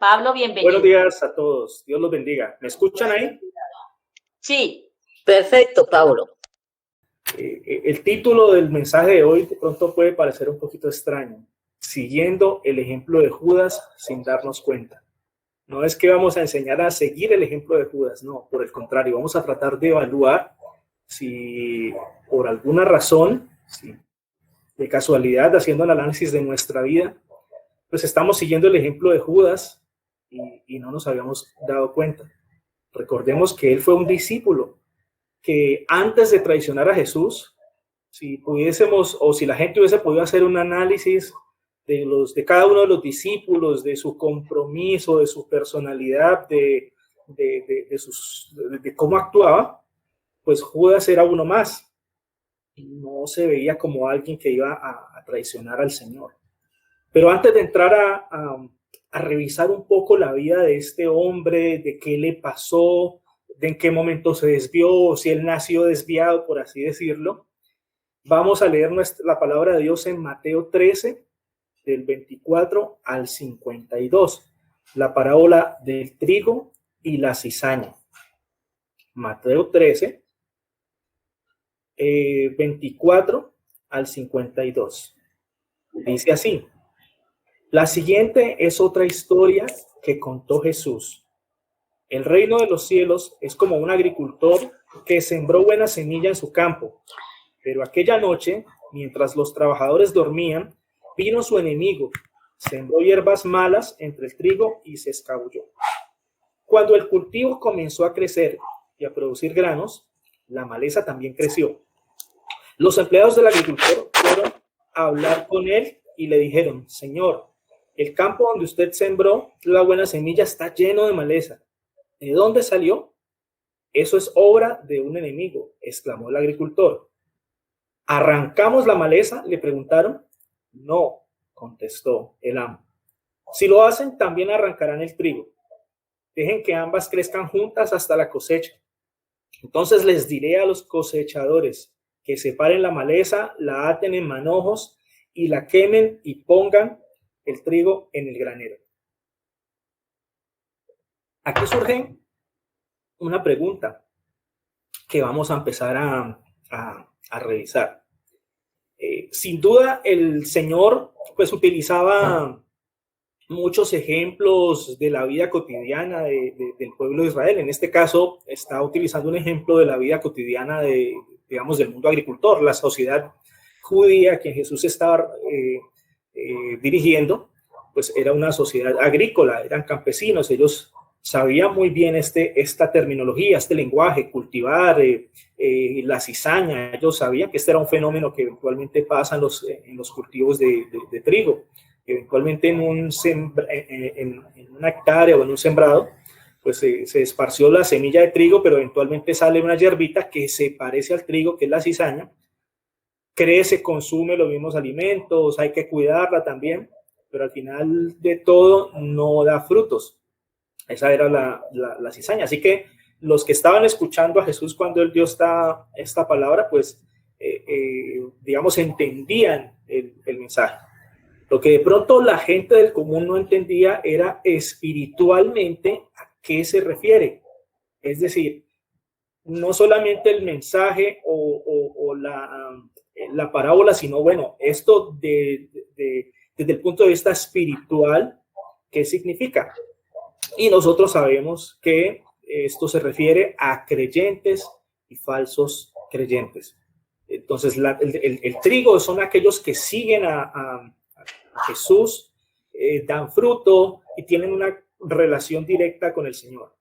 Pablo, Buenos bienvenido. días a todos. Dios los bendiga. ¿Me escuchan ahí? Sí, Perfecto, Pablo. El título del mensaje de hoy de pronto puede parecer un poquito extraño. Siguiendo el ejemplo de Judas sin darnos cuenta. No es que vamos a enseñar a seguir el ejemplo de Judas, no, por el contrario, vamos a tratar de evaluar si por alguna razón, si de casualidad, haciendo el análisis de nuestra vida, pues estamos siguiendo el ejemplo de Judas y no nos habíamos dado cuenta. Recordemos que él fue un discípulo que antes de traicionar a Jesús, si pudiésemos o si la gente hubiese podido hacer un análisis de cada uno de los discípulos, de su compromiso, de su personalidad, de cómo actuaba, pues Judas era uno más. No se veía como alguien que iba a traicionar al Señor. Pero antes de entrar a revisar un poco la vida de este hombre, de qué le pasó, de en qué momento se desvió, si él nació desviado, por así decirlo, vamos a leer la palabra de Dios en Mateo 13, del 24 al 52, la parábola del trigo y la cizaña. Mateo 13, 24 al 52. Dice así: la siguiente es otra historia que contó Jesús. El reino de los cielos es como un agricultor que sembró buena semilla en su campo. Pero aquella noche, mientras los trabajadores dormían, vino su enemigo, sembró hierbas malas entre el trigo y se escabulló. Cuando el cultivo comenzó a crecer y a producir granos, la maleza también creció. Los empleados del agricultor fueron a hablar con él y le dijeron: Señor, el campo donde usted sembró la buena semilla está lleno de maleza. ¿De dónde salió? Eso es obra de un enemigo, exclamó el agricultor. ¿Arrancamos la maleza?, le preguntaron. No, contestó el amo. Si lo hacen, también arrancarán el trigo. Dejen que ambas crezcan juntas hasta la cosecha. Entonces les diré a los cosechadores que separen la maleza, la aten en manojos y la quemen y pongan el trigo en el granero. Aquí surge una pregunta que vamos a empezar a revisar. Sin duda, el Señor pues utilizaba muchos ejemplos de la vida cotidiana del pueblo de Israel. En este caso, está utilizando un ejemplo de la vida cotidiana digamos, del mundo agricultor, la sociedad judía que Jesús estaba dirigiendo, pues era una sociedad agrícola, eran campesinos, ellos sabían muy bien esta terminología, este lenguaje, cultivar la cizaña. Ellos sabían que este era un fenómeno que eventualmente pasa en los cultivos de trigo. Eventualmente en una hectárea o en un sembrado, pues se esparció la semilla de trigo, pero eventualmente sale una hierbita que se parece al trigo, que es la cizaña. Crece, consume los mismos alimentos, hay que cuidarla también, pero al final de todo no da frutos. Esa era la cizaña. Así que los que estaban escuchando a Jesús cuando él dio esta palabra, pues, digamos, entendían el mensaje. Lo que de pronto la gente del común no entendía era espiritualmente a qué se refiere. Es decir, no solamente el mensaje o la parábola, sino, bueno, esto desde el punto de vista espiritual, ¿qué significa? Y nosotros sabemos que esto se refiere a creyentes y falsos creyentes. Entonces, el trigo son aquellos que siguen a Jesús, dan fruto y tienen una relación directa con el Señor.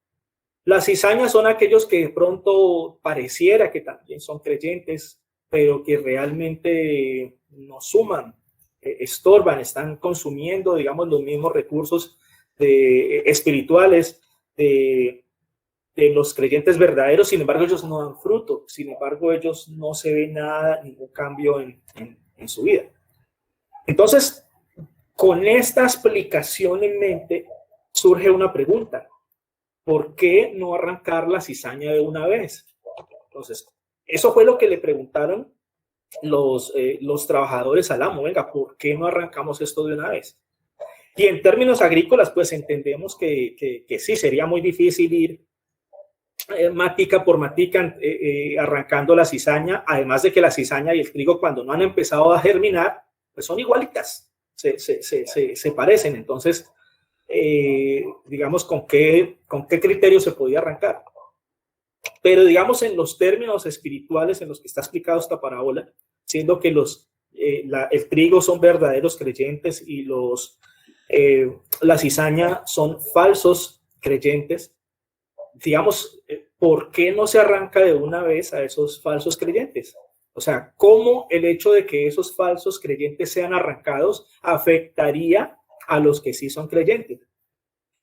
Las cizañas son aquellos que de pronto pareciera que también son creyentes, pero que realmente no suman, estorban, están consumiendo, digamos, los mismos recursos espirituales de los creyentes verdaderos. Sin embargo, ellos no dan fruto, sin embargo, ellos no se ve nada, ningún cambio en su vida. Entonces, con esta explicación en mente, surge una pregunta: ¿por qué no arrancar la cizaña de una vez? Entonces, eso fue lo que le preguntaron los trabajadores al amo. Venga, ¿por qué no arrancamos esto de una vez? Y en términos agrícolas, pues entendemos que sí, sería muy difícil ir matica por matica arrancando la cizaña, además de que la cizaña y el trigo cuando no han empezado a germinar, pues son igualitas, se parecen. Entonces, digamos, ¿con qué criterio se podía arrancar? Pero digamos, en los términos espirituales en los que está explicado esta parábola, siendo que el trigo son verdaderos creyentes y la cizaña son falsos creyentes, digamos, ¿por qué no se arranca de una vez a esos falsos creyentes? O sea, ¿cómo el hecho de que esos falsos creyentes sean arrancados afectaría a los que sí son creyentes?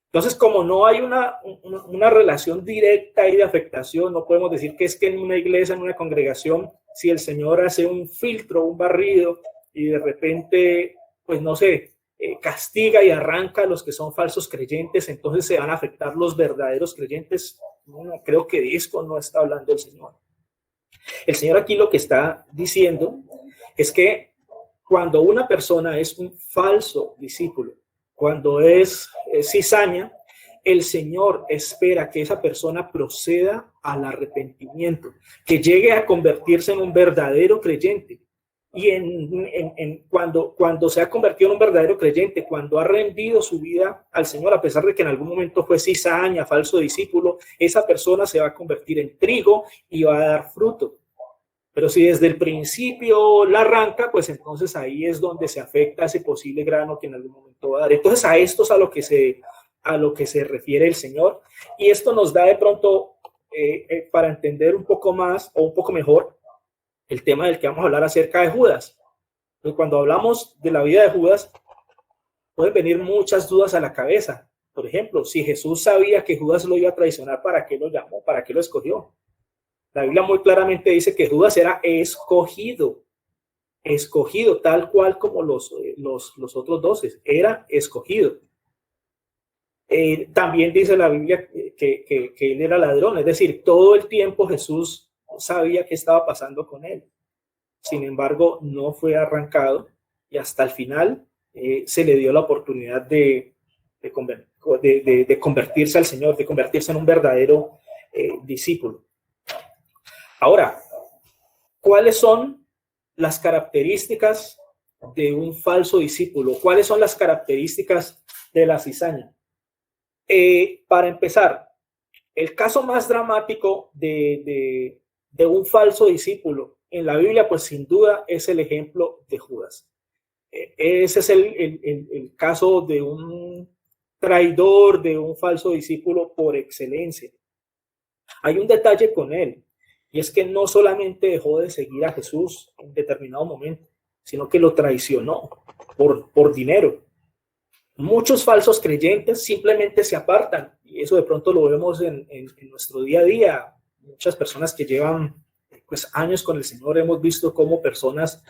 Entonces, como no hay una relación directa y de afectación, no podemos decir que es que en una iglesia, en una congregación, si el Señor hace un filtro, un barrido, y de repente, pues no sé, castiga y arranca a los que son falsos creyentes, entonces se van a afectar los verdaderos creyentes. No, creo que de esto no está hablando el Señor. El Señor aquí lo que está diciendo es que cuando una persona es un falso discípulo, cuando es cizaña, el Señor espera que esa persona proceda al arrepentimiento, que llegue a convertirse en un verdadero creyente. Y cuando se ha convertido en un verdadero creyente, cuando ha rendido su vida al Señor, a pesar de que en algún momento fue cizaña, falso discípulo, esa persona se va a convertir en trigo y va a dar fruto. Pero si desde el principio la arranca, pues entonces ahí es donde se afecta ese posible grano que en algún momento va a dar. Entonces a esto es a lo que se refiere el Señor. Y esto nos da de pronto para entender un poco más o un poco mejor el tema del que vamos a hablar acerca de Judas. Pues cuando hablamos de la vida de Judas, pueden venir muchas dudas a la cabeza. Por ejemplo, si Jesús sabía que Judas lo iba a traicionar, ¿para qué lo llamó? ¿Para qué lo escogió? La Biblia muy claramente dice que Judas era escogido tal cual como los otros 12, era escogido. También dice la Biblia que él era ladrón, es decir, todo el tiempo Jesús sabía qué estaba pasando con él. Sin embargo, no fue arrancado y hasta el final se le dio la oportunidad de convertirse al Señor, de convertirse en un verdadero discípulo. Ahora, ¿cuáles son las características de un falso discípulo? ¿Cuáles son las características de la cizaña? Para empezar, el caso más dramático de un falso discípulo en la Biblia, pues sin duda es el ejemplo de Judas. Ese es el caso de un traidor, de un falso discípulo por excelencia. Hay un detalle con él. Y es que no solamente dejó de seguir a Jesús en determinado momento, sino que lo traicionó por dinero. Muchos falsos creyentes simplemente se apartan, y eso de pronto lo vemos en nuestro día a día. Muchas personas que llevan pues años con el Señor, hemos visto cómo personas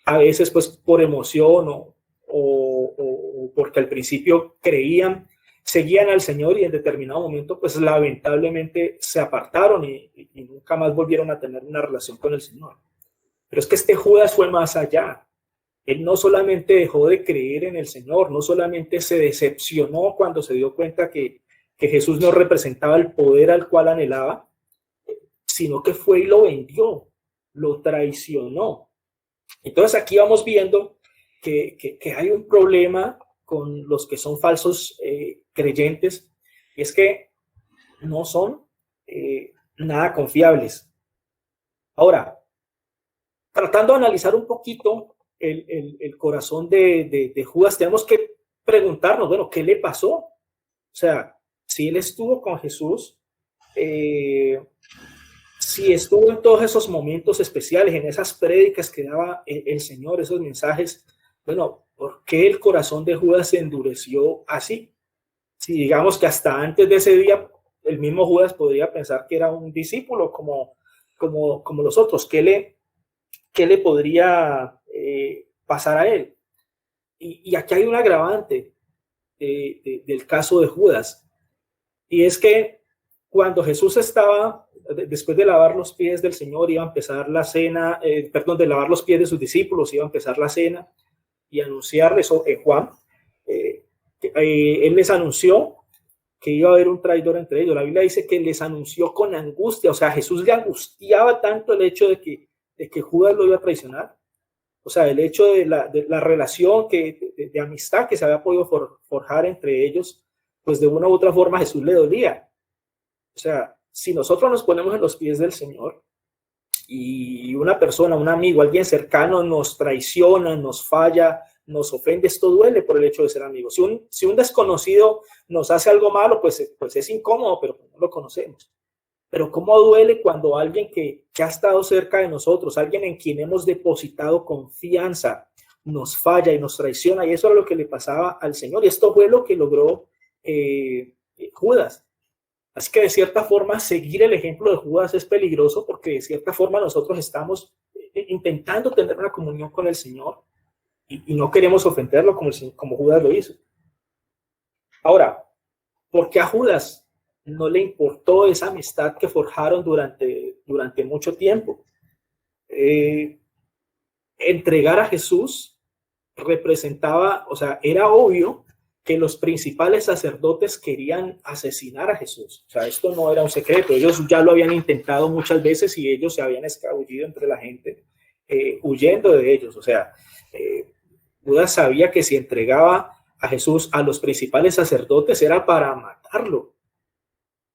a veces pues por emoción o porque al principio creían, seguían al Señor y en determinado momento pues lamentablemente se apartaron y nunca más volvieron a tener una relación con el Señor. Pero es que este Judas fue más allá. Él no solamente dejó de creer en el Señor, no solamente se decepcionó cuando se dio cuenta que Jesús no representaba el poder al cual anhelaba, sino que fue y lo vendió, lo traicionó. Entonces aquí vamos viendo que hay un problema con los que son falsos creyentes, y es que no son nada confiables. Ahora, tratando de analizar un poquito el corazón de Judas, tenemos que preguntarnos, bueno, ¿qué le pasó? O sea, si él estuvo con Jesús, si estuvo en todos esos momentos especiales, en esas prédicas que daba el Señor, esos mensajes, bueno, ¿por qué el corazón de Judas se endureció así? Si digamos que hasta antes de ese día, el mismo Judas podría pensar que era un discípulo como los otros, ¿qué le podría pasar a él? Y aquí hay un agravante del caso de Judas, y es que cuando Jesús estaba, después de lavar los pies del Señor, iba a empezar la cena, de lavar los pies de sus discípulos, iba a empezar la cena y anunciar eso en Juan. Él les anunció que iba a haber un traidor entre ellos. La Biblia dice que les anunció con angustia, o sea, Jesús le angustiaba tanto el hecho de que Judas lo iba a traicionar. O sea, el hecho de la relación de amistad que se había podido forjar entre ellos, pues de una u otra forma Jesús le dolía. O sea, si nosotros nos ponemos en los pies del Señor y una persona, un amigo, alguien cercano nos traiciona, nos falla, nos ofende, esto duele por el hecho de ser amigos. Si un desconocido nos hace algo malo, pues es incómodo, pero no lo conocemos. Pero cómo duele cuando alguien que ha estado cerca de nosotros, alguien en quien hemos depositado confianza, nos falla y nos traiciona. Y eso era lo que le pasaba al Señor. Y esto fue lo que logró Judas. Así que de cierta forma seguir el ejemplo de Judas es peligroso, porque de cierta forma nosotros estamos intentando tener una comunión con el Señor y no queremos ofenderlo como Judas lo hizo. Ahora, ¿por qué a Judas no le importó esa amistad que forjaron durante mucho tiempo? Entregar a Jesús representaba, o sea, era obvio que los principales sacerdotes querían asesinar a Jesús. O sea, esto no era un secreto. Ellos ya lo habían intentado muchas veces y ellos se habían escabullido entre la gente, huyendo de ellos. O sea, Judas sabía que si entregaba a Jesús a los principales sacerdotes era para matarlo.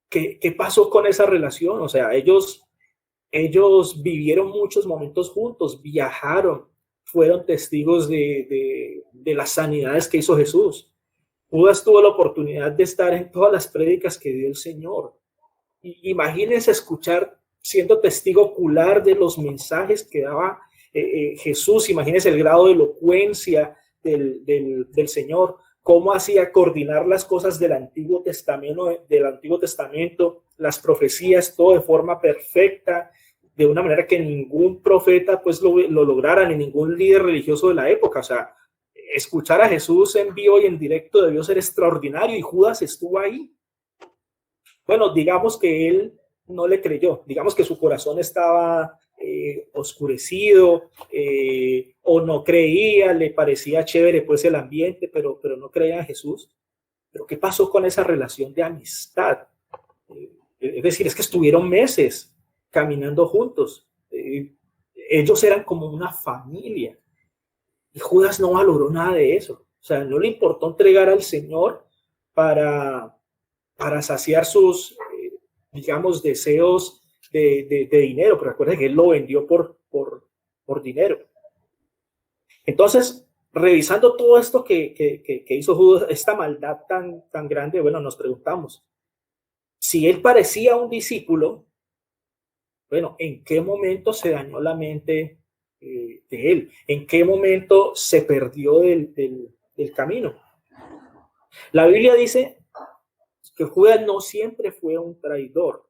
¿Qué pasó con esa relación? O sea, ellos vivieron muchos momentos juntos, viajaron, fueron testigos de las sanidades que hizo Jesús. Judas tuvo la oportunidad de estar en todas las prédicas que dio el Señor. Imagínense escuchar, siendo testigo ocular de los mensajes que daba Jesús. Imagínense el grado de elocuencia del Señor, cómo hacía coordinar las cosas del Antiguo Testamento, las profecías, todo de forma perfecta, de una manera que ningún profeta pues lo lograra, ni ningún líder religioso de la época. O sea, escuchar a Jesús en vivo y en directo debió ser extraordinario, y Judas estuvo ahí. Bueno, digamos que él no le creyó, digamos que su corazón estaba oscurecido, o no creía, le parecía chévere pues el ambiente, pero no creía en Jesús. Pero ¿qué pasó con esa relación de amistad? Es decir, es que estuvieron meses caminando juntos. Ellos eran como una familia. Y Judas no valoró nada de eso. O sea, no le importó entregar al Señor para saciar sus, digamos, deseos de dinero. Pero recuerden que él lo vendió por dinero. Entonces, revisando todo esto que hizo Judas, esta maldad tan grande, bueno, nos preguntamos, si él parecía un discípulo, bueno, ¿en qué momento se dañó la mente de él? ¿En qué momento se perdió del camino? La Biblia dice que Judas no siempre fue un traidor.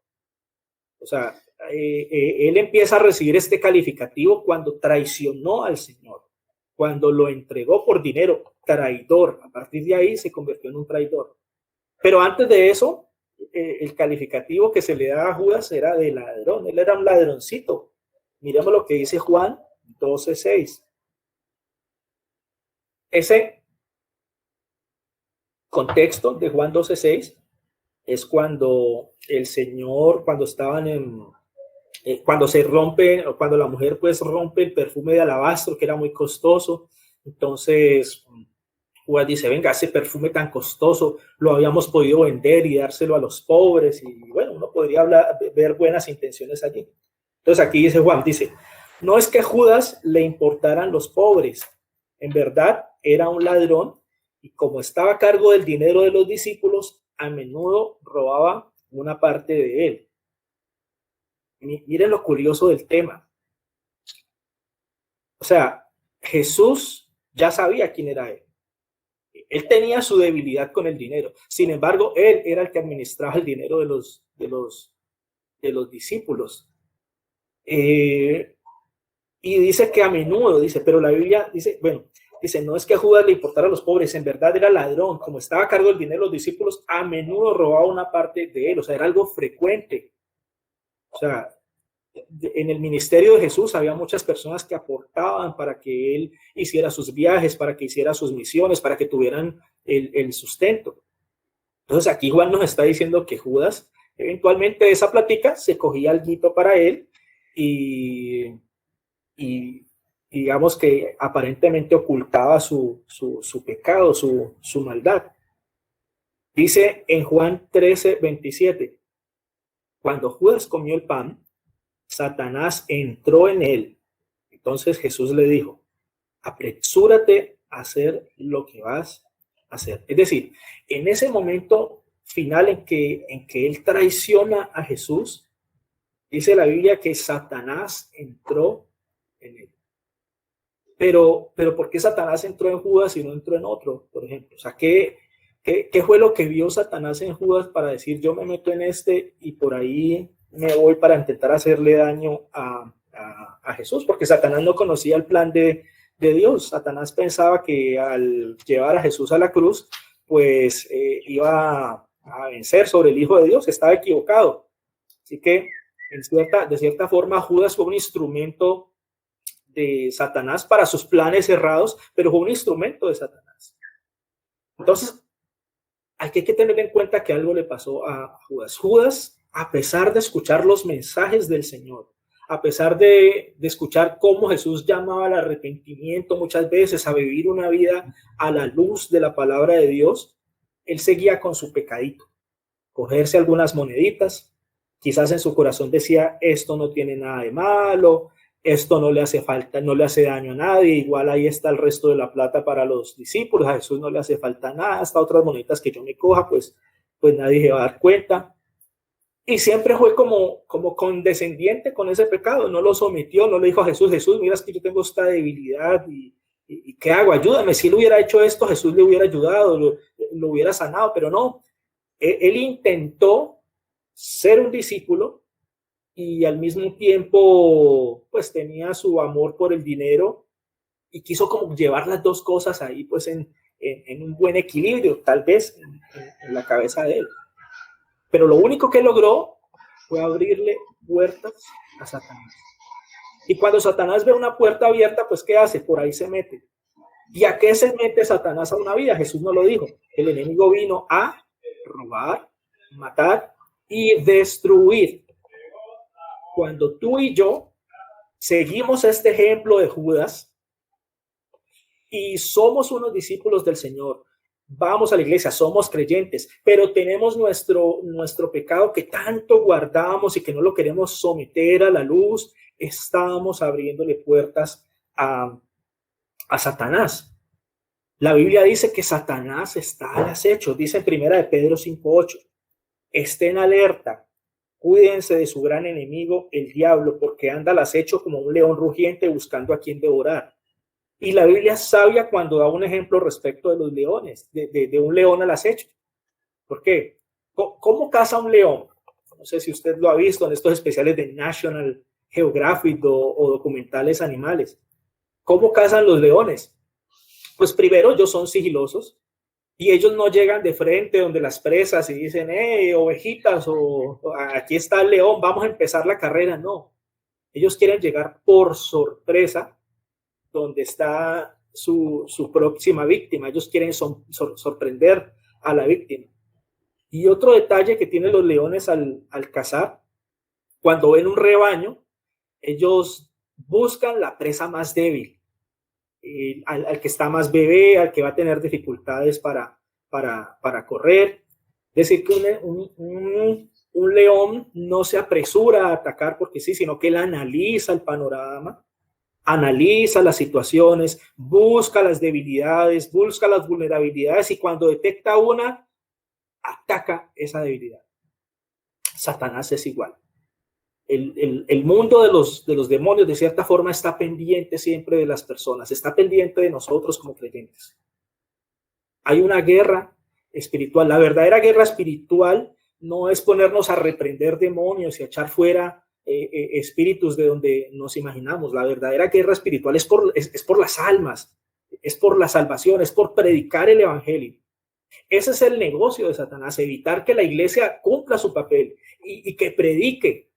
O sea, él empieza a recibir este calificativo cuando traicionó al Señor, cuando lo entregó por dinero, traidor. A partir de ahí se convirtió en un traidor. Pero antes de eso, el calificativo que se le da a Judas era de ladrón. Él era un ladroncito. Miremos lo que dice Juan 12:6. Ese contexto de Juan 12:6 es cuando el Señor, cuando se rompe, o cuando la mujer pues rompe el perfume de alabastro, que era muy costoso. Entonces Judas dice, venga, ese perfume tan costoso lo habíamos podido vender y dárselo a los pobres. Y bueno, uno podría ver buenas intenciones allí. Entonces aquí dice Juan, dice, no es que a Judas le importaran los pobres. En verdad era un ladrón, y como estaba a cargo del dinero de los discípulos, a menudo robaba una parte de él. Miren lo curioso del tema. O sea, Jesús ya sabía quién era él. Él tenía su debilidad con el dinero. Sin embargo, él era el que administraba el dinero de los discípulos. Y dice que a menudo, pero la Biblia dice, dice, no es que a Judas le importara a los pobres, en verdad era ladrón. Como estaba a cargo del dinero de los discípulos, a menudo robaba una parte de él. O sea, era algo frecuente. O sea, en el ministerio de Jesús había muchas personas que aportaban para que él hiciera sus viajes, para que hiciera sus misiones, para que tuvieran el sustento. Entonces aquí Juan nos está diciendo que Judas eventualmente de esa plática se cogía alguito para él y digamos que aparentemente ocultaba su pecado, su maldad. Dice en Juan 13:27, cuando Judas comió el pan, Satanás entró en él. Entonces Jesús le dijo, apresúrate a hacer lo que vas a hacer. Es decir, en ese momento final en que él traiciona a Jesús, dice la Biblia que Satanás entró en él. Pero ¿por qué Satanás entró en Judas y no entró en otro, por ejemplo? O sea, ¿qué fue lo que vio Satanás en Judas para decir yo me meto en este y por ahí me voy para intentar hacerle daño a Jesús? Porque Satanás no conocía el plan de Dios. Satanás pensaba que al llevar a Jesús a la cruz, pues iba a vencer sobre el Hijo de Dios. Estaba equivocado. Así que de cierta forma Judas fue un instrumento de Satanás para sus planes errados, pero fue un instrumento de Satanás. Entonces, hay que tener en cuenta que algo le pasó a Judas. Judas, a pesar de escuchar los mensajes del Señor, a pesar de escuchar cómo Jesús llamaba al arrepentimiento muchas veces, a vivir una vida a la luz de la palabra de Dios, él seguía con su pecadito, cogerse algunas moneditas, quizás en su corazón decía, esto no tiene nada de malo, esto no le hace falta, no le hace daño a nadie, igual ahí está el resto de la plata para los discípulos, a Jesús no le hace falta nada, hasta otras moneditas que yo me coja, pues nadie se va a dar cuenta. Y siempre fue como condescendiente con ese pecado, no lo sometió, no le dijo a Jesús, mira, es que yo tengo esta debilidad y ¿qué hago? Ayúdame, si él hubiera hecho esto, Jesús le hubiera ayudado, lo hubiera sanado, pero no, él intentó ser un discípulo y al mismo tiempo pues tenía su amor por el dinero y quiso como llevar las dos cosas ahí pues en un buen equilibrio, tal vez en la cabeza de él. Pero lo único que logró fue abrirle puertas a Satanás. Y cuando Satanás ve una puerta abierta, pues ¿qué hace? Por ahí se mete. ¿Y a qué se mete Satanás a una vida? Jesús nos lo dijo. El enemigo vino a robar, matar y destruir. Cuando tú y yo seguimos este ejemplo de Judas y somos unos discípulos del Señor, vamos a la iglesia, somos creyentes, pero tenemos nuestro pecado que tanto guardamos y que no lo queremos someter a la luz, estamos abriéndole puertas a Satanás. La Biblia dice que Satanás está al acecho, dice en 1 Pedro 5:8, estén alerta, cuídense de su gran enemigo, el diablo, porque anda al acecho como un león rugiente buscando a quien devorar. Y la Biblia es sabia cuando da un ejemplo respecto de los leones, de un león al acecho. ¿Por qué? ¿Cómo caza un león? No sé si usted lo ha visto en estos especiales de National Geographic o documentales animales. ¿Cómo cazan los leones? Pues primero ellos son sigilosos y ellos no llegan de frente donde las presas y dicen, ovejitas, o aquí está el león, vamos a empezar la carrera. No, ellos quieren llegar por sorpresa donde está su próxima víctima. Ellos quieren sorprender a la víctima. Y otro detalle que tienen los leones al cazar, cuando ven un rebaño, ellos buscan la presa más débil, al que está más bebé, al que va a tener dificultades para correr. Es decir, que un león no se apresura a atacar porque sí, sino que él analiza el panorama, analiza las situaciones, busca las debilidades, busca las vulnerabilidades y cuando detecta una, ataca esa debilidad. Satanás es igual. El mundo de los demonios de cierta forma está pendiente siempre de las personas, está pendiente de nosotros como creyentes. Hay una guerra espiritual. La verdadera guerra espiritual no es ponernos a reprender demonios y a echar fuera espíritus de donde nos imaginamos. La verdadera guerra espiritual es por las almas, es por la salvación, es por predicar el evangelio. Ese es el negocio de Satanás, evitar que la iglesia cumpla su papel y que predique.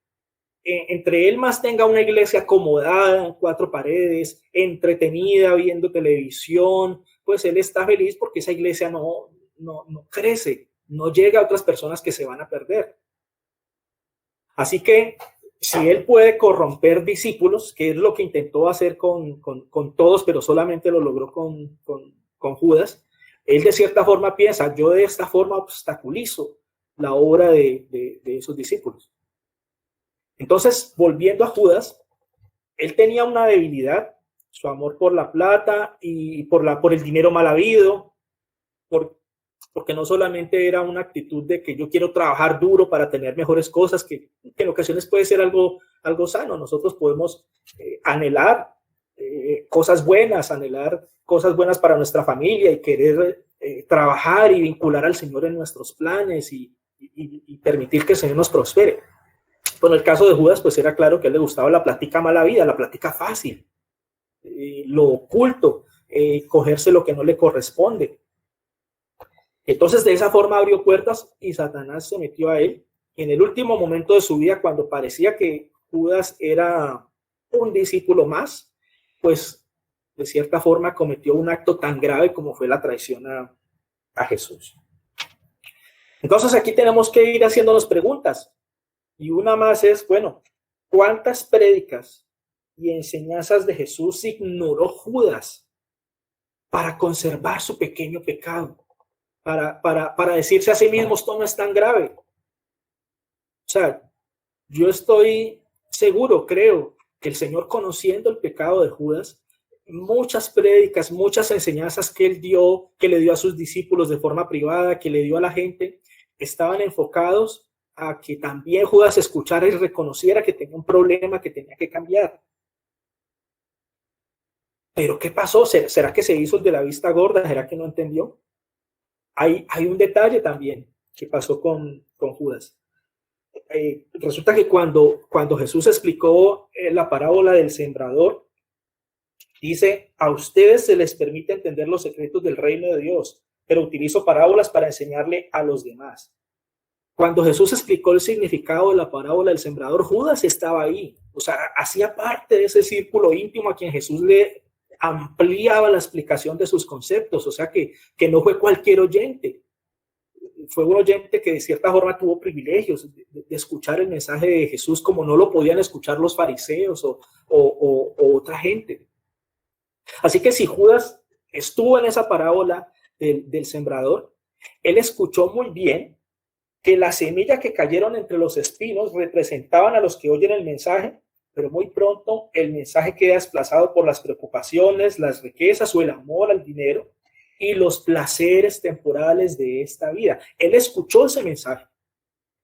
entre él más tenga una iglesia acomodada en 4 paredes, entretenida, viendo televisión, pues él está feliz porque esa iglesia no crece, no llega a otras personas que se van a perder. Así que si él puede corromper discípulos, que es lo que intentó hacer con todos, pero solamente lo logró con Judas, él de cierta forma piensa, yo de esta forma obstaculizo la obra de esos discípulos. Entonces, volviendo a Judas, él tenía una debilidad, su amor por la plata y por el dinero mal habido, porque no solamente era una actitud de que yo quiero trabajar duro para tener mejores cosas, que en ocasiones puede ser algo sano. Nosotros podemos anhelar cosas buenas, anhelar cosas buenas para nuestra familia y querer trabajar y vincular al Señor en nuestros planes y permitir que el Señor nos prospere. Bueno, el caso de Judas, pues era claro que a él le gustaba la plática mala vida, la plática fácil, lo oculto, cogerse lo que no le corresponde. Entonces, de esa forma abrió puertas y Satanás se metió a él. En el último momento de su vida, cuando parecía que Judas era un discípulo más, pues de cierta forma cometió un acto tan grave como fue la traición a Jesús. Entonces, aquí tenemos que ir haciéndonos preguntas. Y una más es, bueno, ¿cuántas prédicas y enseñanzas de Jesús ignoró Judas para conservar su pequeño pecado? Para decirse a sí mismo, esto no es tan grave. O sea, yo estoy seguro, creo, que el Señor, conociendo el pecado de Judas, muchas prédicas, muchas enseñanzas que él dio, que le dio a sus discípulos de forma privada, que le dio a la gente, estaban enfocados a que también Judas escuchara y reconociera que tenía un problema que tenía que cambiar. Pero ¿qué pasó? ¿Será que se hizo el de la vista gorda? ¿Será que no entendió? Hay un detalle también que pasó con Judas. Resulta que cuando Jesús explicó la parábola del sembrador, dice, a ustedes se les permite entender los secretos del reino de Dios, pero utilizo parábolas para enseñarle a los demás. Cuando Jesús explicó el significado de la parábola del sembrador, Judas estaba ahí. O sea, hacía parte de ese círculo íntimo a quien Jesús le ampliaba la explicación de sus conceptos. O sea, que no fue cualquier oyente. Fue un oyente que de cierta forma tuvo privilegios de escuchar el mensaje de Jesús como no lo podían escuchar los fariseos o otra gente. Así que si Judas estuvo en esa parábola del sembrador, él escuchó muy bien que las semillas que cayeron entre los espinos representaban a los que oyen el mensaje, pero muy pronto el mensaje queda desplazado por las preocupaciones, las riquezas o el amor al dinero y los placeres temporales de esta vida. Él escuchó ese mensaje.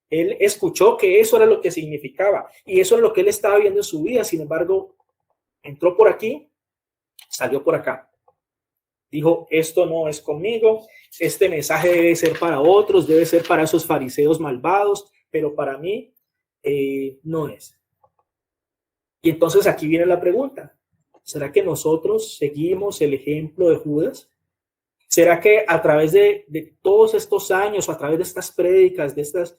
Él escuchó que eso era lo que significaba y eso es lo que él estaba viendo en su vida. Sin embargo, entró por aquí, salió por acá. Dijo, esto no es conmigo, este mensaje debe ser para otros, debe ser para esos fariseos malvados, pero para mí no es. Y entonces aquí viene la pregunta, ¿será que nosotros seguimos el ejemplo de Judas? ¿Será que a través de todos estos años, o a través de estas prédicas, de estos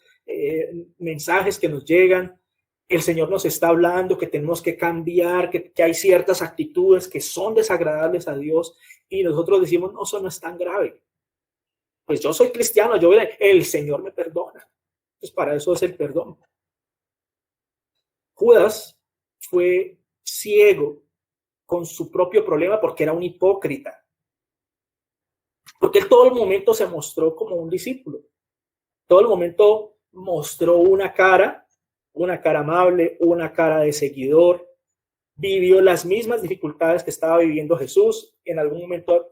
mensajes que nos llegan, el Señor nos está hablando que tenemos que cambiar, que hay ciertas actitudes que son desagradables a Dios y nosotros decimos, no, eso no es tan grave? Pues yo soy cristiano, el Señor me perdona. Pues para eso es el perdón. Judas fue ciego con su propio problema porque era un hipócrita. Porque él todo el momento se mostró como un discípulo. Todo el momento mostró una cara amable, una cara de seguidor, vivió las mismas dificultades que estaba viviendo Jesús. En algún momento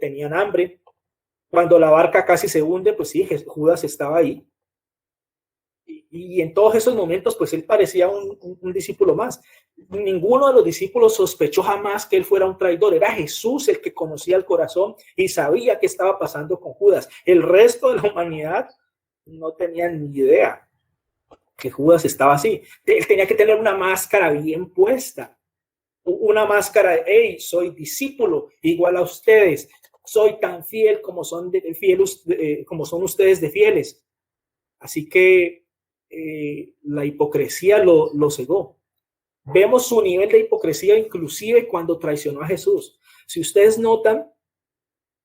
tenían hambre. Cuando la barca casi se hunde, pues sí, Judas estaba ahí. Y en todos esos momentos, pues él parecía un discípulo más. Ninguno de los discípulos sospechó jamás que él fuera un traidor. Era Jesús el que conocía el corazón y sabía qué estaba pasando con Judas. El resto de la humanidad no tenía ni idea que Judas estaba así. Él tenía que tener una máscara bien puesta. Una máscara de, hey, soy discípulo igual a ustedes. Soy tan fiel como son ustedes de fieles. Así que la hipocresía lo cegó. Vemos su nivel de hipocresía inclusive cuando traicionó a Jesús. Si ustedes notan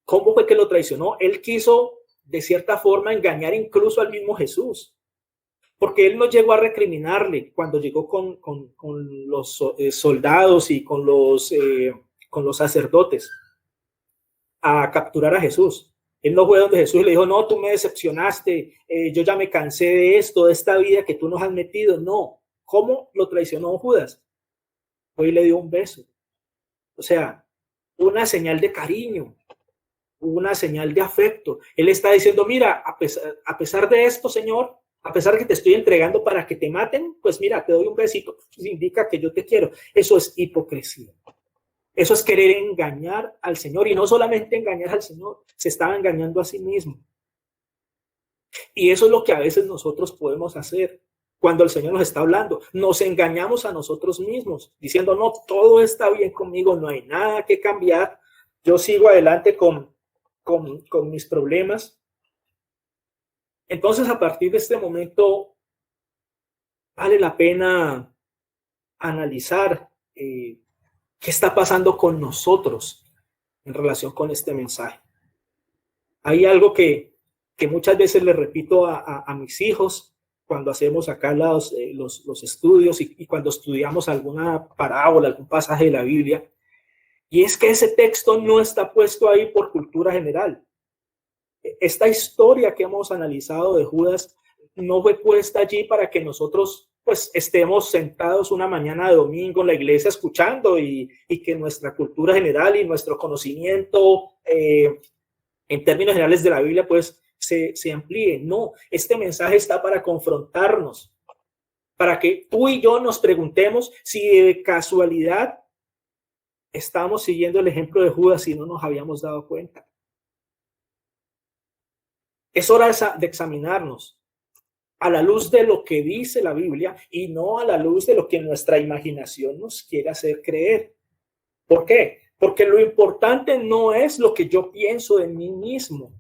cómo fue que lo traicionó, él quiso de cierta forma engañar incluso al mismo Jesús, porque él no llegó a recriminarle cuando llegó con los soldados y con los sacerdotes a capturar a Jesús. Él no fue donde Jesús y le dijo, no, tú me decepcionaste, yo ya me cansé de esto, de esta vida que tú nos has metido. No. ¿Cómo lo traicionó Judas? Hoy le dio un beso. O sea, una señal de cariño, una señal de afecto. Él está diciendo, mira, a pesar de esto, Señor, a pesar de que te estoy entregando para que te maten, pues mira, te doy un besito. Eso indica que yo te quiero. Eso es hipocresía. Eso es querer engañar al Señor, y no solamente engañar al Señor, se estaba engañando a sí mismo. Y eso es lo que a veces nosotros podemos hacer cuando el Señor nos está hablando. Nos engañamos a nosotros mismos, diciendo, no, todo está bien conmigo, no hay nada que cambiar, yo sigo adelante con mis problemas. Entonces, a partir de este momento, vale la pena analizar qué está pasando con nosotros en relación con este mensaje. Hay algo que muchas veces le repito a mis hijos cuando hacemos acá los estudios y cuando estudiamos alguna parábola, algún pasaje de la Biblia, y es que ese texto no está puesto ahí por cultura general. Esta historia que hemos analizado de Judas no fue puesta allí para que nosotros pues estemos sentados una mañana de domingo en la iglesia escuchando y que nuestra cultura general y nuestro conocimiento en términos generales de la Biblia pues se amplíe. No, este mensaje está para confrontarnos, para que tú y yo nos preguntemos si de casualidad estamos siguiendo el ejemplo de Judas y no nos habíamos dado cuenta. Es hora de examinarnos a la luz de lo que dice la Biblia y no a la luz de lo que nuestra imaginación nos quiere hacer creer. ¿Por qué? Porque lo importante no es lo que yo pienso de mí mismo.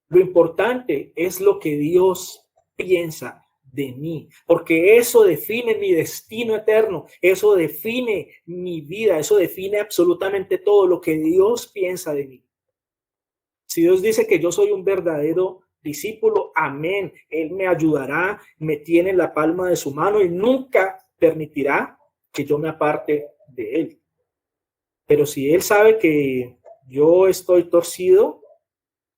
Lo importante es lo que Dios piensa de mí, porque eso define mi destino eterno, eso define mi vida, eso define absolutamente todo lo que Dios piensa de mí. Si Dios dice que yo soy un verdadero discípulo, amén, Él me ayudará, me tiene en la palma de su mano y nunca permitirá que yo me aparte de Él. Pero si Él sabe que yo estoy torcido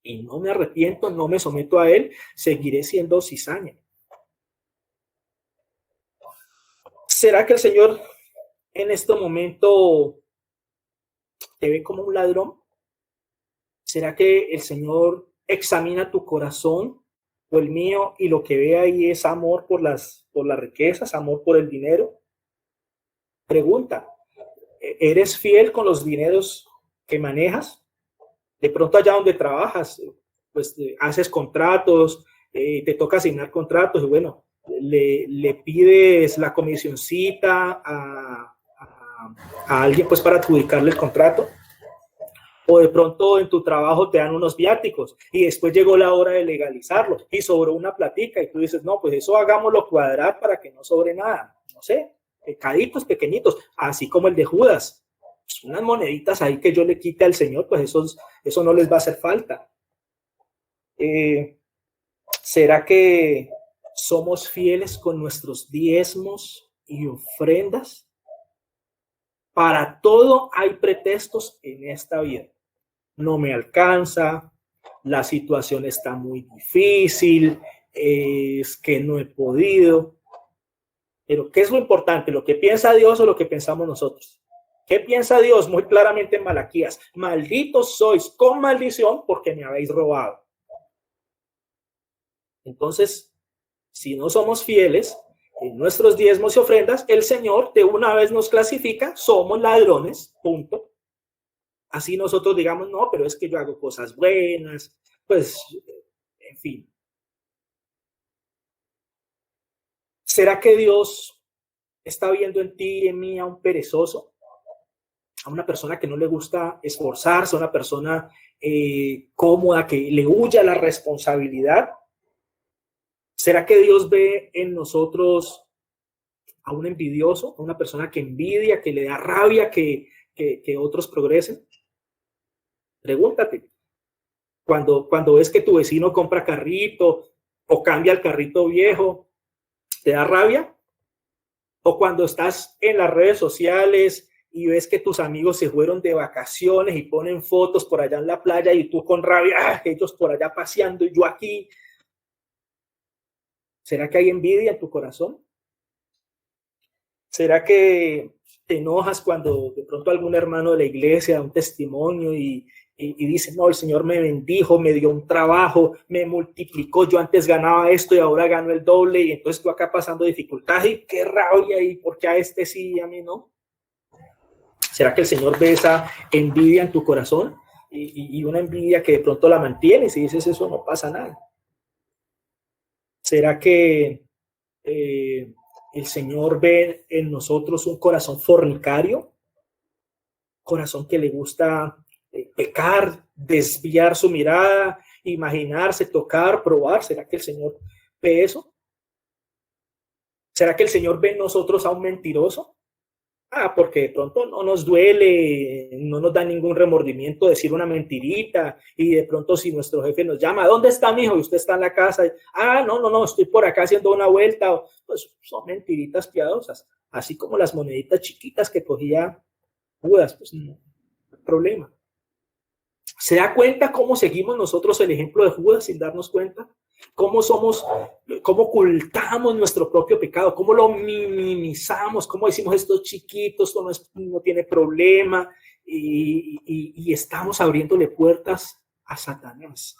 y no me arrepiento, no me someto a Él, seguiré siendo cizaña. ¿Será que el Señor en este momento te ve como un ladrón? ¿Será que el Señor examina tu corazón o el mío y lo que ve ahí es amor por las riquezas, amor por el dinero? Pregunta, ¿eres fiel con los dineros que manejas? De pronto allá donde trabajas, pues haces contratos, te toca asignar contratos y bueno, le pides la comisioncita a alguien pues para adjudicarle el contrato. O de pronto en tu trabajo te dan unos viáticos y después llegó la hora de legalizarlo y sobró una platica y tú dices, no, pues eso hagámoslo cuadrar para que no sobre nada. No sé, pecaditos pequeñitos, así como el de Judas. Pues unas moneditas ahí que yo le quite al Señor, pues eso no les va a hacer falta. ¿Será que somos fieles con nuestros diezmos y ofrendas? Para todo hay pretextos en esta vida. No me alcanza, la situación está muy difícil, es que no he podido. Pero ¿qué es lo importante? ¿Lo que piensa Dios o lo que pensamos nosotros? ¿Qué piensa Dios? Muy claramente en Malaquías. Malditos sois con maldición porque me habéis robado. Entonces, si no somos fieles en nuestros diezmos y ofrendas, el Señor de una vez nos clasifica, somos ladrones, punto. Así nosotros digamos, no, pero es que yo hago cosas buenas, pues, en fin. ¿Será que Dios está viendo en ti y en mí a un perezoso? A una persona que no le gusta esforzarse, a una persona cómoda, que le huye a la responsabilidad. ¿Será que Dios ve en nosotros a un envidioso, a una persona que envidia, que le da rabia que otros progresen? Pregúntate. Cuando ves que tu vecino compra carrito o cambia el carrito viejo, ¿te da rabia? O cuando estás en las redes sociales y ves que tus amigos se fueron de vacaciones y ponen fotos por allá en la playa y tú con rabia, ellos por allá paseando y yo aquí. ¿Será que hay envidia en tu corazón? ¿Será que te enojas cuando de pronto algún hermano de la iglesia da un testimonio y dice, no, el Señor me bendijo, me dio un trabajo, me multiplicó, yo antes ganaba esto y ahora gano el doble, y entonces tú acá pasando dificultades y qué rabia, y por qué a este sí y a mí no? ¿Será que el Señor ve esa envidia en tu corazón y una envidia que de pronto la mantienes y dices, eso no pasa nada? ¿Será que el Señor ve en nosotros un corazón fornicario? Corazón que le gusta pecar, desviar su mirada, imaginarse, tocar, probar. ¿Será que el Señor ve eso? ¿Será que el Señor ve en nosotros a un mentiroso? Porque de pronto no nos duele, no nos da ningún remordimiento decir una mentirita, y de pronto si nuestro jefe nos llama, ¿dónde está mi hijo? Y usted está en la casa, no, estoy por acá haciendo una vuelta, pues son mentiritas piadosas, así como las moneditas chiquitas que cogía Judas, pues no hay problema. ¿Se da cuenta cómo seguimos nosotros el ejemplo de Judas sin darnos cuenta? ¿Cómo ocultamos nuestro propio pecado? ¿Cómo lo minimizamos? ¿Cómo decimos estos chiquitos, no tiene problema? Y estamos abriéndole puertas a Satanás.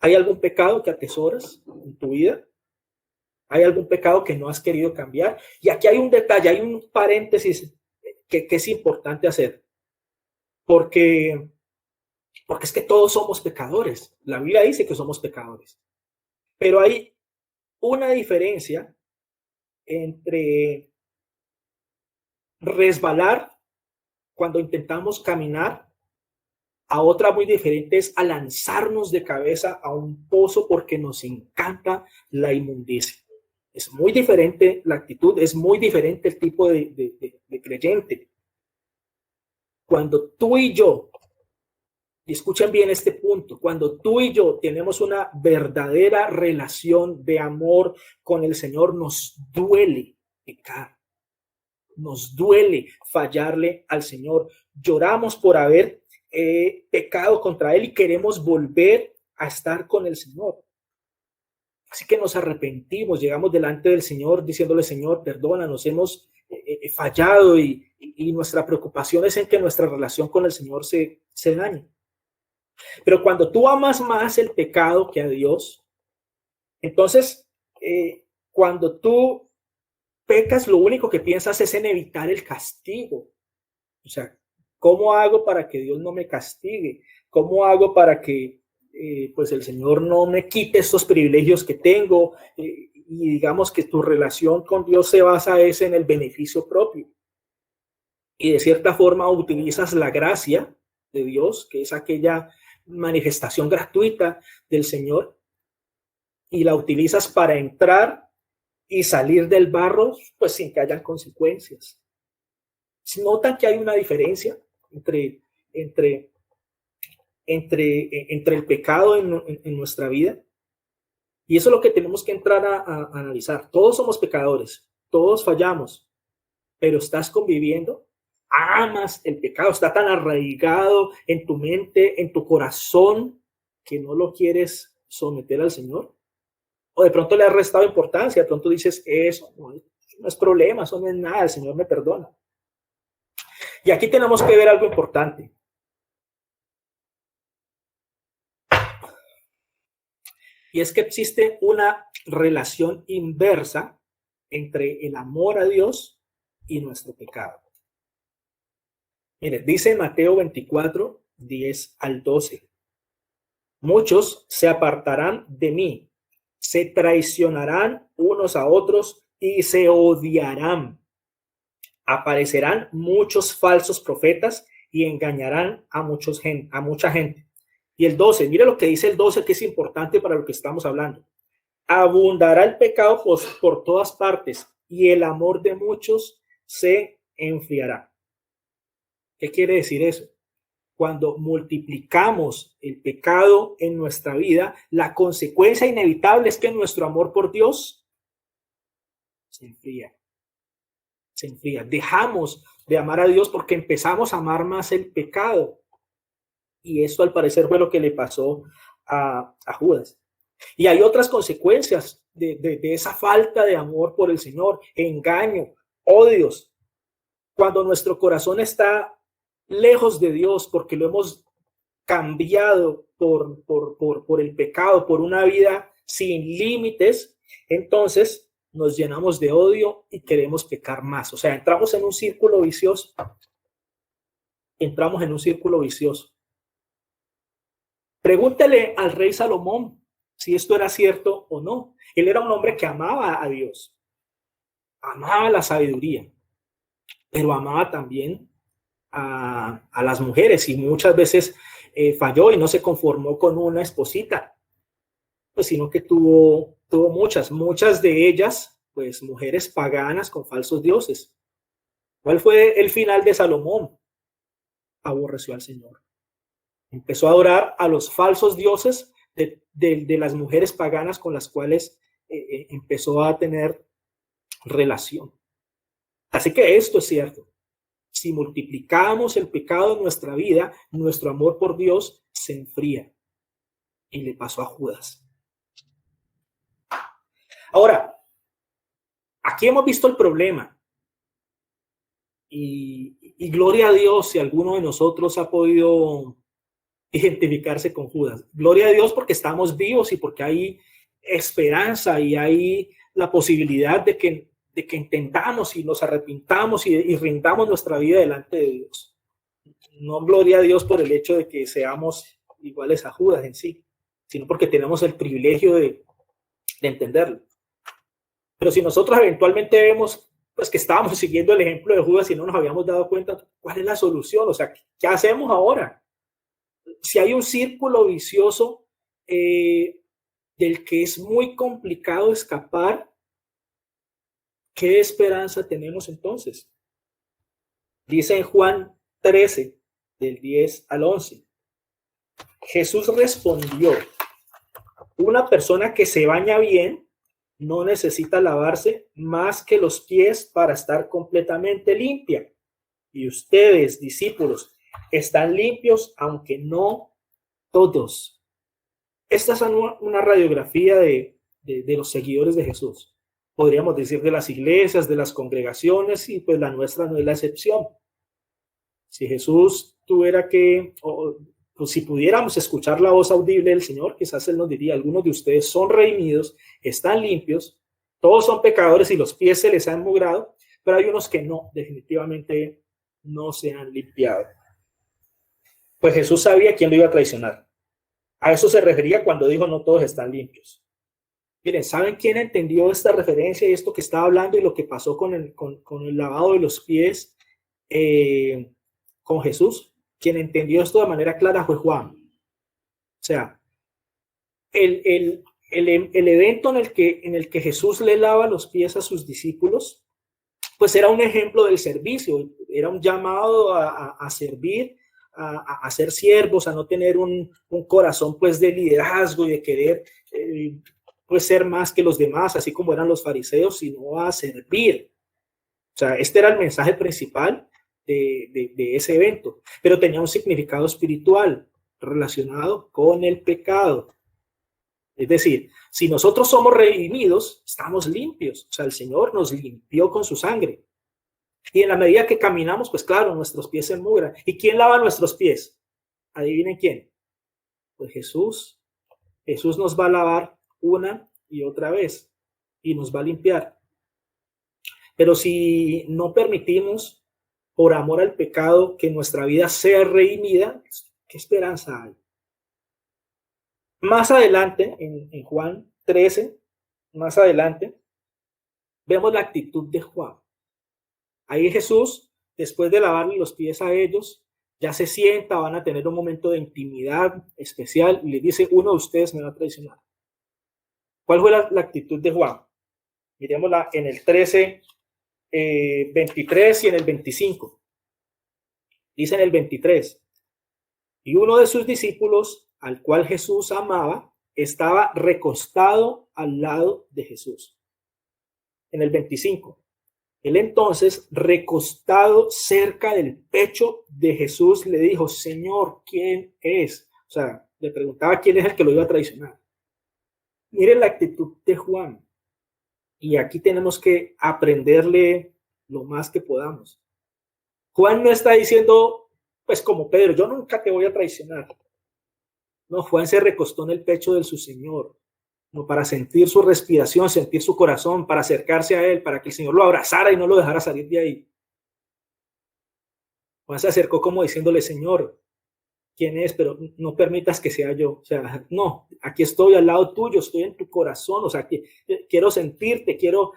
¿Hay algún pecado que atesoras en tu vida? ¿Hay algún pecado que no has querido cambiar? Y aquí hay un detalle, hay un paréntesis que es importante hacer. Porque es que todos somos pecadores. La Biblia dice que somos pecadores. Pero hay una diferencia entre resbalar cuando intentamos caminar, a otra muy diferente es a lanzarnos de cabeza a un pozo porque nos encanta la inmundicia. Es muy diferente la actitud, es muy diferente el tipo de creyente. Cuando tú y yo, y escuchen bien este punto, cuando tú y yo tenemos una verdadera relación de amor con el Señor, nos duele pecar, nos duele fallarle al Señor, lloramos por haber pecado contra Él y queremos volver a estar con el Señor. Así que nos arrepentimos, llegamos delante del Señor diciéndole, Señor, perdónanos, hemos fallado y nuestra preocupación es en que nuestra relación con el Señor se dañe. Pero cuando tú amas más el pecado que a Dios, entonces cuando tú pecas, lo único que piensas es en evitar el castigo. O sea, ¿cómo hago para que Dios no me castigue? ¿Cómo hago para que pues el Señor no me quite estos privilegios que tengo? Y digamos que tu relación con Dios se basa en el beneficio propio. Y de cierta forma utilizas la gracia de Dios, que es aquella manifestación gratuita del Señor, y la utilizas para entrar y salir del barro, pues sin que hayan consecuencias. ¿Notan que hay una diferencia entre el pecado en nuestra vida? Y eso es lo que tenemos que entrar a analizar. Todos somos pecadores, todos fallamos, pero estás conviviendo. Amas el pecado, está tan arraigado en tu mente, en tu corazón, que no lo quieres someter al Señor. O de pronto le has restado importancia, de pronto dices, eso no es problema, eso no es nada, el Señor me perdona. Y aquí tenemos que ver algo importante. Y es que existe una relación inversa entre el amor a Dios y nuestro pecado. Mire, dice Mateo 24, 10 al 12. Muchos se apartarán de mí, se traicionarán unos a otros y se odiarán. Aparecerán muchos falsos profetas y engañarán a mucha gente. Y el 12, mire lo que dice el 12, que es importante para lo que estamos hablando. Abundará el pecado por todas partes y el amor de muchos se enfriará. ¿Qué quiere decir eso? Cuando multiplicamos el pecado en nuestra vida, la consecuencia inevitable es que nuestro amor por Dios se enfría. Se enfría. Dejamos de amar a Dios porque empezamos a amar más el pecado. Y esto al parecer fue lo que le pasó a Judas. Y hay otras consecuencias de esa falta de amor por el Señor: engaño, odios. Cuando nuestro corazón está lejos de Dios porque lo hemos cambiado por el pecado, por una vida sin límites, entonces nos llenamos de odio y queremos pecar más. O sea, entramos en un círculo vicioso. Entramos en un círculo vicioso. Pregúntele al rey Salomón si esto era cierto o no. Él era un hombre que amaba a Dios, amaba la sabiduría, pero amaba también a las mujeres, y muchas veces falló y no se conformó con una esposita, pues, sino que tuvo muchas de ellas, pues, mujeres paganas con falsos dioses. ¿Cuál fue el final de Salomón? Aborreció al Señor. Empezó a adorar a los falsos dioses de las mujeres paganas con las cuales empezó a tener relación. Así que esto es cierto. Si multiplicamos el pecado en nuestra vida, nuestro amor por Dios se enfría. Y le pasó a Judas. Ahora, aquí hemos visto el problema. Y gloria a Dios si alguno de nosotros ha podido identificarse con Judas. Gloria a Dios porque estamos vivos y porque hay esperanza y hay la posibilidad de que entendamos y nos arrepintamos y rindamos nuestra vida delante de Dios. No gloria a Dios por el hecho de que seamos iguales a Judas en sí, sino porque tenemos el privilegio de entenderlo. Pero si nosotros eventualmente vemos, pues, que estábamos siguiendo el ejemplo de Judas y no nos habíamos dado cuenta, ¿cuál es la solución? O sea, ¿qué hacemos ahora? Si hay un círculo vicioso del que es muy complicado escapar, ¿qué esperanza tenemos entonces? Dice en Juan 13, del 10 al 11. Jesús respondió: una persona que se baña bien no necesita lavarse más que los pies para estar completamente limpia. Y ustedes, discípulos, están limpios, aunque no todos. Esta es una radiografía de los seguidores de Jesús. Podríamos decir de las iglesias, de las congregaciones, y pues la nuestra no es la excepción. Si Jesús tuviera que, pues si pudiéramos escuchar la voz audible del Señor, quizás Él nos diría: algunos de ustedes son redimidos, están limpios, todos son pecadores y los pies se les han mugrado, pero hay unos que no, definitivamente no se han limpiado. Pues Jesús sabía quién lo iba a traicionar. A eso se refería cuando dijo: no todos están limpios. Miren, ¿saben quién entendió esta referencia y esto que estaba hablando y lo que pasó con el lavado de los pies con Jesús? Quien entendió esto de manera clara fue Juan. O sea, el evento en el que Jesús le lava los pies a sus discípulos, pues era un ejemplo del servicio, era un llamado a servir, a ser siervos, a no tener un corazón, pues, de liderazgo y de querer pues ser más que los demás, así como eran los fariseos, sino a servir. O sea, este era el mensaje principal de ese evento, pero tenía un significado espiritual relacionado con el pecado. Es decir, si nosotros somos redimidos, estamos limpios. O sea, el Señor nos limpió con su sangre. Y en la medida que caminamos, pues claro, nuestros pies se mugran. ¿Y quién lava nuestros pies? Adivinen quién. Pues Jesús. Jesús nos va a lavar una y otra vez y nos va a limpiar. Pero si no permitimos, por amor al pecado, que nuestra vida sea redimida, ¿qué esperanza hay? Más adelante, en Juan 13, más adelante, vemos la actitud de Juan. Ahí Jesús, después de lavarle los pies a ellos, Ya se sienta, van a tener un momento de intimidad especial y le dice, uno de ustedes me va a traicionar. ¿Cuál fue la actitud de Juan? Miremosla en el 13, 23 y en el 25. Dice en el 23, y uno de sus discípulos, al cual Jesús amaba, estaba recostado al lado de Jesús. En el 25, él entonces, recostado cerca del pecho de Jesús, le dijo, Señor, ¿quién es? O sea, le preguntaba quién es el que lo iba a traicionar. Miren la actitud de Juan. Y aquí tenemos que aprenderle lo más que podamos. Juan no está diciendo, pues como Pedro, yo nunca te voy a traicionar. No, Juan se recostó en el pecho de su Señor, no, para sentir su respiración, sentir su corazón, para acercarse a él, para que el Señor lo abrazara y no lo dejara salir de ahí. Juan se acercó como diciéndole, Señor, ¿quién es? Pero no permitas que sea yo. O sea, no, aquí estoy al lado tuyo, estoy en tu corazón. O sea, quiero sentirte, quiero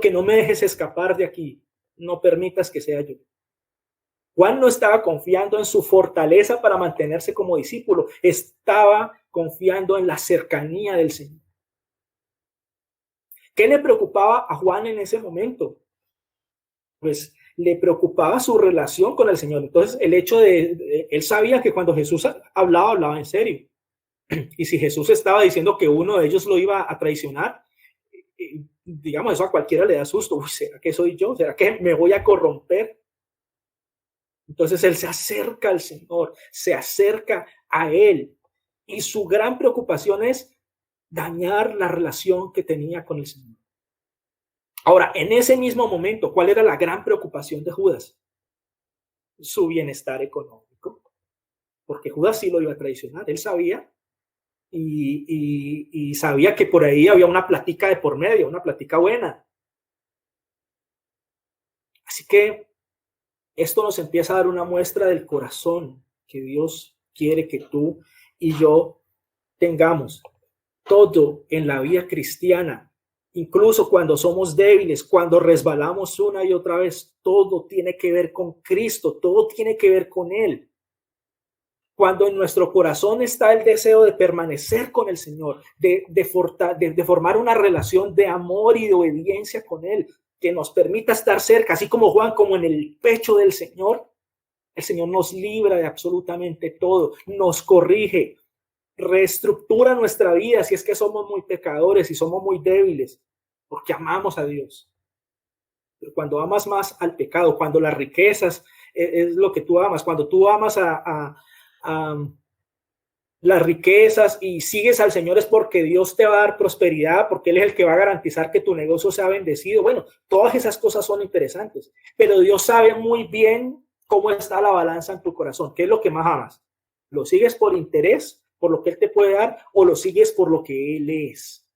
que no me dejes escapar de aquí. No permitas que sea yo. Juan no estaba confiando en su fortaleza para mantenerse como discípulo, estaba confiando en la cercanía del Señor. ¿Qué le preocupaba a Juan en ese momento? Pues le preocupaba su relación con el Señor. Entonces, el hecho él sabía que cuando Jesús hablaba en serio. Y si Jesús estaba diciendo que uno de ellos lo iba a traicionar, digamos, eso a cualquiera le da susto. Uy, ¿será que soy yo? ¿Será que me voy a corromper? Entonces él se acerca al Señor, se acerca a él. Y su gran preocupación es dañar la relación que tenía con el Señor. Ahora, en ese mismo momento, ¿cuál era la gran preocupación de Judas? Su bienestar económico. Porque Judas sí lo iba a traicionar, él sabía. Y sabía que por ahí había una plática de por medio, una plática buena. Así que esto nos empieza a dar una muestra del corazón que Dios quiere que tú y yo tengamos. Todo en la vida cristiana, incluso cuando somos débiles, cuando resbalamos una y otra vez, todo tiene que ver con Cristo, todo tiene que ver con Él. Cuando en nuestro corazón está el deseo de permanecer con el Señor, de formar una relación de amor y de obediencia con Él, que nos permita estar cerca, así como Juan, como en el pecho del Señor, el Señor nos libra de absolutamente todo, nos corrige, reestructura nuestra vida si es que somos muy pecadores y somos muy débiles, porque amamos a Dios. Pero cuando amas más al pecado, cuando las riquezas es lo que tú amas, cuando tú amas a las riquezas y sigues al Señor es porque Dios te va a dar prosperidad, porque Él es el que va a garantizar que tu negocio sea bendecido. Bueno, todas esas cosas son interesantes, pero Dios sabe muy bien cómo está la balanza en tu corazón. ¿Qué es lo que más amas? ¿Lo sigues por interés, por lo que Él te puede dar, o lo sigues por lo que Él es?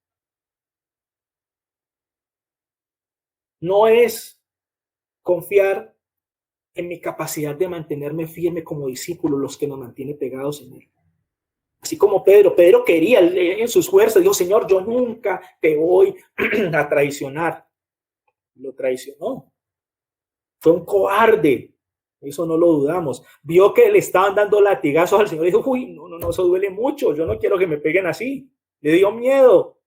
No es confiar en mi capacidad de mantenerme firme como discípulo los que nos mantiene pegados en Él. Así como Pedro quería en sus fuerzas, dijo, Señor, yo nunca te voy a traicionar. Lo traicionó. Fue un cobarde. Eso no lo dudamos. Vio que le estaban dando latigazos al Señor y dijo, uy, no, eso duele mucho. Yo no quiero que me peguen así. Le dio miedo.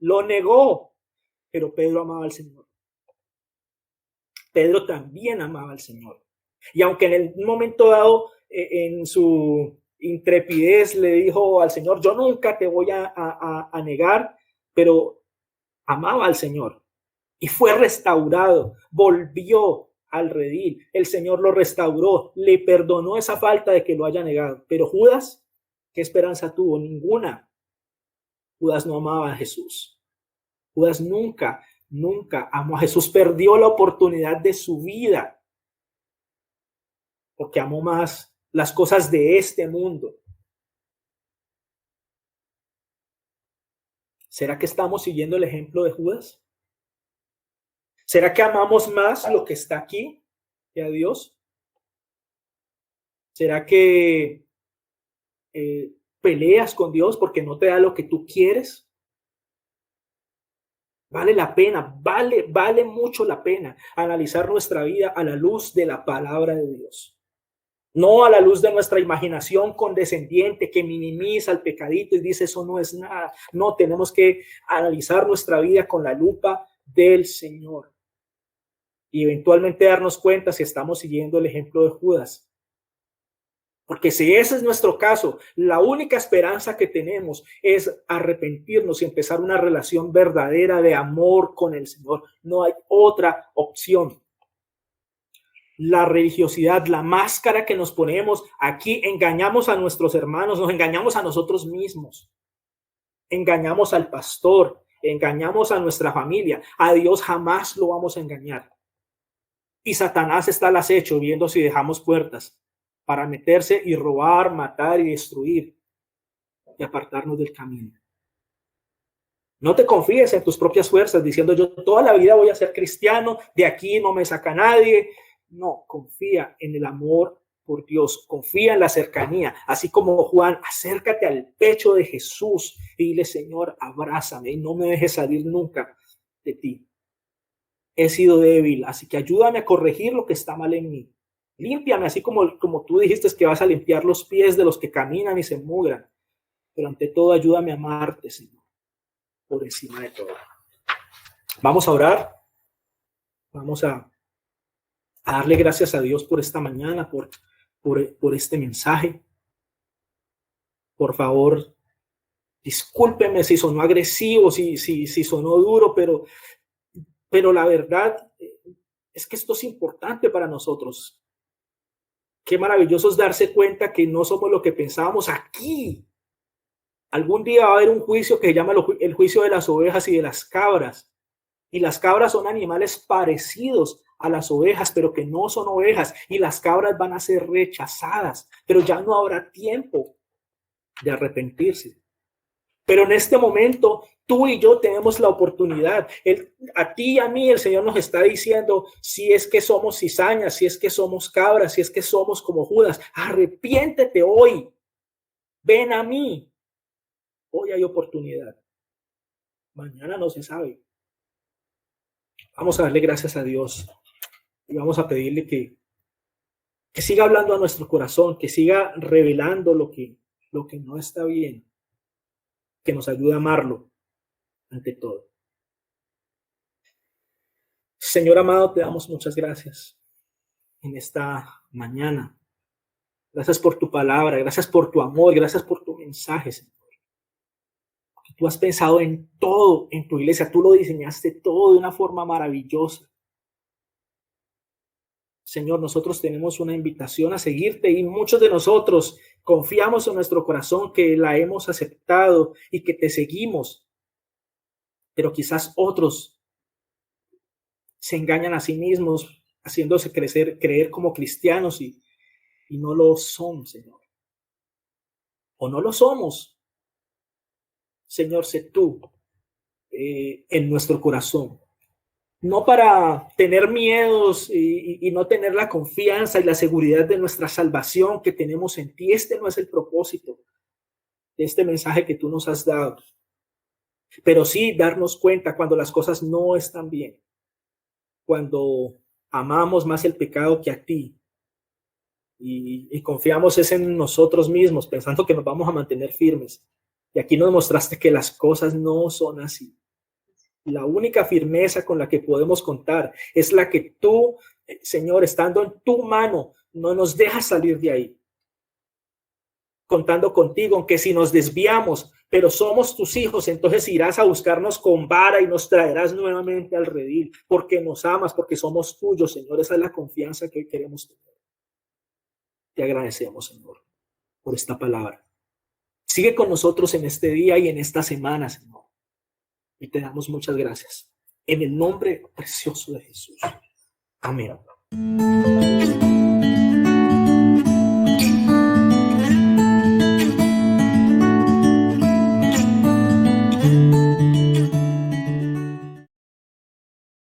Lo negó. Pero Pedro amaba al Señor. Pedro también amaba al Señor. Y aunque en el momento dado, en su intrepidez le dijo al Señor, yo nunca te voy a negar, pero amaba al Señor y fue restaurado, volvió al redil, el Señor lo restauró, le perdonó esa falta de que lo haya negado. Pero Judas, ¿qué esperanza tuvo? Ninguna. Judas no amaba a Jesús. Judas nunca amó a Jesús, perdió la oportunidad de su vida porque amó más las cosas de este mundo. ¿Será que estamos siguiendo el ejemplo de Judas? ¿Será que amamos más lo que está aquí que a Dios? ¿Será que peleas con Dios porque no te da lo que tú quieres? Vale la pena, vale mucho la pena analizar nuestra vida a la luz de la palabra de Dios. No a la luz de nuestra imaginación condescendiente que minimiza el pecadito y dice eso no es nada. No, tenemos que analizar nuestra vida con la lupa del Señor y eventualmente darnos cuenta si estamos siguiendo el ejemplo de Judas. Porque si ese es nuestro caso, la única esperanza que tenemos es arrepentirnos y empezar una relación verdadera de amor con el Señor. No hay otra opción. La religiosidad, la máscara que nos ponemos aquí, engañamos a nuestros hermanos, nos engañamos a nosotros mismos, engañamos al pastor, engañamos a nuestra familia. A Dios jamás lo vamos a engañar. Y Satanás está al acecho viendo si dejamos puertas para meterse y robar, matar y destruir y apartarnos del camino. No te confíes en tus propias fuerzas diciendo yo toda la vida voy a ser cristiano, de aquí no me saca nadie. No, confía en el amor por Dios, confía en la cercanía, así como Juan, acércate al pecho de Jesús y dile, Señor, abrázame y no me dejes salir nunca de ti. He sido débil, así que ayúdame a corregir lo que está mal en mí. Límpiame, así como tú dijiste que vas a limpiar los pies de los que caminan y se mugran. Pero ante todo, ayúdame a amarte, Señor, por encima de todo. Vamos a orar. Vamos a darle gracias a Dios por esta mañana, por este mensaje. Por favor, discúlpeme si sonó agresivo, si sonó duro, pero la verdad es que esto es importante para nosotros. Qué maravilloso es darse cuenta que no somos lo que pensábamos aquí. Algún día va a haber un juicio que se llama el juicio de las ovejas y de las cabras. Y las cabras son animales parecidos a las ovejas, pero que no son ovejas. Y las cabras van a ser rechazadas, pero ya no habrá tiempo de arrepentirse. Pero en este momento, tú y yo tenemos la oportunidad. A ti y a mí el Señor nos está diciendo, si es que somos cizañas, si es que somos cabras, si es que somos como Judas, arrepiéntete hoy. Ven a mí. Hoy hay oportunidad. Mañana no se sabe. Vamos a darle gracias a Dios y vamos a pedirle que siga hablando a nuestro corazón, que siga revelando lo que no está bien. Que nos ayude a amarlo ante todo. Señor amado, te damos muchas gracias en esta mañana. Gracias por tu palabra, gracias por tu amor, gracias por tu mensaje, Señor. Tú has pensado en todo en tu iglesia, tú lo diseñaste todo de una forma maravillosa. Señor, nosotros tenemos una invitación a seguirte y muchos de nosotros confiamos en nuestro corazón que la hemos aceptado y que te seguimos. Pero quizás otros se engañan a sí mismos, haciéndose creer como cristianos y no lo son, Señor. O no lo somos. Señor, sé tú en nuestro corazón. No para tener miedos y no tener la confianza y la seguridad de nuestra salvación que tenemos en ti. Este no es el propósito de este mensaje que tú nos has dado. Pero sí darnos cuenta cuando las cosas no están bien. Cuando amamos más el pecado que a ti. Y confiamos es en nosotros mismos, pensando que nos vamos a mantener firmes. Y aquí nos mostraste que las cosas no son así. La única firmeza con la que podemos contar es la que tú, Señor, estando en tu mano, no nos dejas salir de ahí. Contando contigo, aunque si nos desviamos, pero somos tus hijos, entonces irás a buscarnos con vara y nos traerás nuevamente al redil, porque nos amas, porque somos tuyos, Señor. Esa es la confianza que hoy queremos tener. Te agradecemos, Señor, por esta palabra. Sigue con nosotros en este día y en esta semana, Señor. Y te damos muchas gracias. En el nombre precioso de Jesús. Amén.